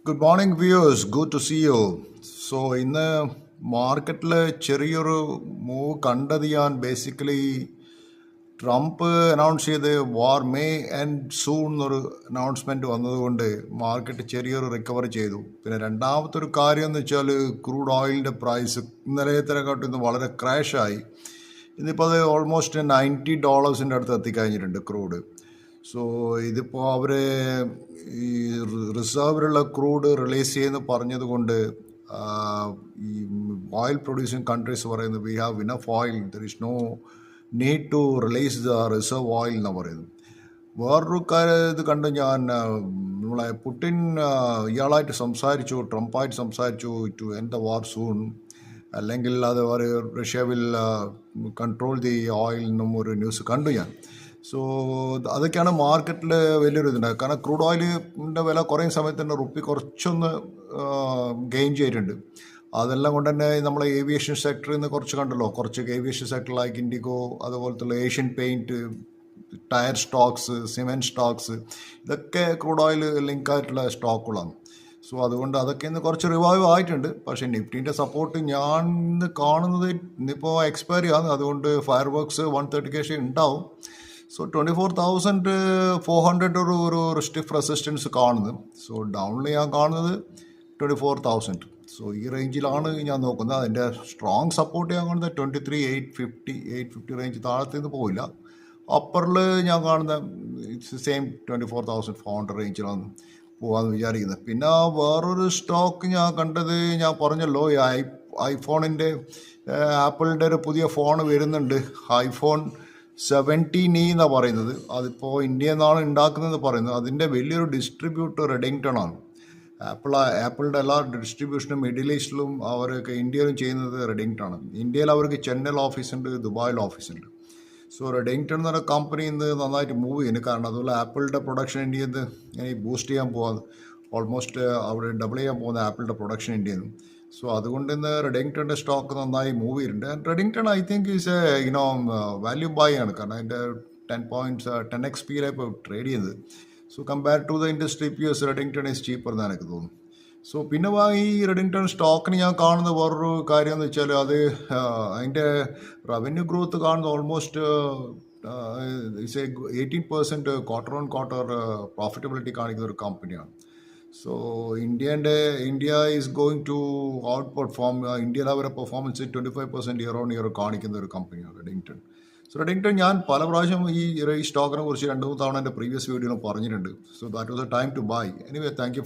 Good morning viewers, good to see you. So ഇന്ന് മാർക്കറ്റിൽ ചെറിയൊരു മൂവ് കണ്ടത് ഞാൻ ബേസിക്കലി ട്രംപ് അനൗൺസ് ചെയ്ത് വാർ മേ എൻഡ് സൂൺ എന്നൊരു അനൗൺസ്മെൻറ്റ് വന്നതുകൊണ്ട് മാർക്കറ്റ് ചെറിയൊരു റിക്കവർ ചെയ്തു. പിന്നെ രണ്ടാമത്തെ ഒരു കാര്യം എന്ന് വെച്ചാൽ ക്രൂഡ് ഓയിലിൻ്റെ പ്രൈസ് ഇന്നലത്തേക്കാട്ടും ഇന്ന് വളരെ ക്രാഷായി. ഇന്നിപ്പോൾ അത് ഓൾമോസ്റ്റ് $90 അടുത്ത് എത്തിക്കഴിഞ്ഞിട്ടുണ്ട് ക്രൂഡ്. സോ ഇതിപ്പോൾ അവർ ഈ റിസർവിലുള്ള ക്രൂഡ് റിലീസ് ചെയ്യുന്ന പറഞ്ഞത് കൊണ്ട് ഈ ഓയിൽ പ്രൊഡ്യൂസിങ് കൺട്രീസ് പറയുന്നത് we have enough oil, there is no need to release the reserve oil എന്നാണ് പറയുന്നത്. വേറൊരു കാര്യം ഇത് കണ്ട് ഞാൻ നമ്മളെ പുടിൻ ഇയാളായിട്ട് സംസാരിച്ചു, ട്രംപായിട്ട് സംസാരിച്ചു to end the war soon, അല്ലെങ്കിൽ അത് Russia will control the oil എന്നും ഒരു ന്യൂസ് കണ്ടു ഞാൻ. സോ അതൊക്കെയാണ് മാർക്കറ്റിൽ വലിയൊരു ഇതുണ്ടായത്. കാരണം ക്രൂഡ് ഓയിലിൻ്റെ വില കുറയുന്ന സമയത്ത് തന്നെ റുപ്പി കുറച്ചൊന്ന് ഗെയിൻ ചെയ്തിട്ടുണ്ട്. അതെല്ലാം കൊണ്ട് തന്നെ നമ്മളെ ഏവിയേഷൻ സെക്ടറിൽ നിന്ന് കുറച്ച് കണ്ടല്ലോ, കുറച്ച് ഏവിയേഷൻ സെക്ടർ ലൈക്ക് ഇൻഡിഗോ, അതുപോലത്തെ Asian paint, tyre stocks, cement stocks, ഇതൊക്കെ ക്രൂഡ് ഓയിൽ ലിങ്കായിട്ടുള്ള സ്റ്റോക്കുകളാണ്. സോ അതുകൊണ്ട് അതൊക്കെ ഇന്ന് കുറച്ച് റിവൈവ് ആയിട്ടുണ്ട്. പക്ഷേ നിഫ്റ്റീൻ്റെ സപ്പോർട്ട് ഞാൻ ഇന്ന് കാണുന്നത് ഇന്നിപ്പോൾ എക്സ്പയറി ആണ്, അതുകൊണ്ട് ഫയർ വർക്ക്സ് 130K ഉണ്ടാവും. സോ 24,400 ഒരു സ്റ്റിഫ് റെസിസ്റ്റൻസ് കാണുന്നത്. സോ ഡൗണിൽ ഞാൻ കാണുന്നത് 24,000. സോ ഈ റേഞ്ചിലാണ് ഞാൻ നോക്കുന്നത്. അതിൻ്റെ സ്ട്രോങ് സപ്പോർട്ട് ഞാൻ കാണുന്നത് 23,850 റേഞ്ച്, താഴത്ത് നിന്ന് പോയില്ല. അപ്പറിൽ ഞാൻ കാണുന്ന ഇറ്റ്സ് സെയിം 24,400 റേഞ്ചിലാണ് പോകാമെന്ന് വിചാരിക്കുന്നത്. പിന്നെ വേറൊരു സ്റ്റോക്ക് ഞാൻ കണ്ടത്, ഞാൻ പറഞ്ഞല്ലോ ഈ ഐഫോണിൻ്റെ ആപ്പിളിൻ്റെ ഒരു പുതിയ ഫോൺ വരുന്നുണ്ട്, ഐഫോൺ 17e എന്നാണ് പറയുന്നത്. അതിപ്പോൾ ഇന്ത്യയിൽ നിന്നാണ് ഉണ്ടാക്കുന്നത് പറയുന്നത്. അതിൻ്റെ വലിയൊരു ഡിസ്ട്രിബ്യൂട്ടർ റെഡിങ്ടൺ ആണ്. ആപ്പിളിൻ്റെ എല്ലാ ഡിസ്ട്രിബ്യൂഷനും മിഡിൽ ഈസ്റ്റിലും അവർക്ക് ഇന്ത്യയിലും ചെയ്യുന്നത് റെഡിങ്ടൺ ആണ്. ഇന്ത്യയിൽ അവർക്ക് ചെന്നൈയിൽ ഓഫീസുണ്ട്, ദുബായിൽ ഓഫീസുണ്ട്. സോ റെഡിങ്ടൺ എന്ന് പറഞ്ഞ കമ്പനി ഇന്ന് നന്നായിട്ട് മൂവ് ചെയ്യുന്നു. കാരണം അതുപോലെ ആപ്പിളിൻ്റെ പ്രൊഡക്ഷൻ ഇന്ത്യയിൽ നിന്ന് ഇനി ബൂസ്റ്റ് ചെയ്യാൻ പോകാൻ, ഓൾമോസ്റ്റ് അവിടെ ഡബിൾ ചെയ്യാൻ പോകുന്ന ആപ്പിളിൻ്റെ പ്രൊഡക്ഷൻ ഇന്ത്യയിൽ നിന്ന്. സോ അതുകൊണ്ട് ഇന്ന് റെഡിങ്ടണിൻ്റെ സ്റ്റോക്ക് നന്നായി മൂവ് ചെയ്തിട്ടുണ്ട്. And Redington I think is value buy ആണ്. കാരണം അതിൻ്റെ 10x ഇപ്പോൾ ട്രേഡ് ചെയ്യുന്നത്. So compare to the industry peers Redington is cheaper എന്നാണ് എനിക്ക് തോന്നുന്നു. സോ പിന്നെ ഈ റെഡിങ്ടൺ സ്റ്റോക്കിന് ഞാൻ കാണുന്ന വേറൊരു കാര്യം എന്ന് വെച്ചാൽ അത് അതിൻ്റെ റവന്യൂ ഗ്രോത്ത് കാണുന്നത് almost 18% quarter on quarter profitability കാണിക്കുന്ന ഒരു കമ്പനിയാണ്. So India is going to outperform. ഇന്ത്യയിൽ അവരുടെ പെർഫോമൻസ് 25% ഇയർ ഓൺ ഇയർ കാണിക്കുന്ന ഒരു കമ്പനിയാണ് റെഡിങ്ടൺ. സോ റെഡിങ്ടൺ ഞാൻ പല പ്രാവശ്യം ഈ സ്റ്റോക്കിനെ കുറിച്ച് 2-3 തവണ എൻ്റെ പ്രീവിയസ് വീഡിയോയിൽ പറഞ്ഞിട്ടുണ്ട്. So that was a time to buy. Anyway thank U.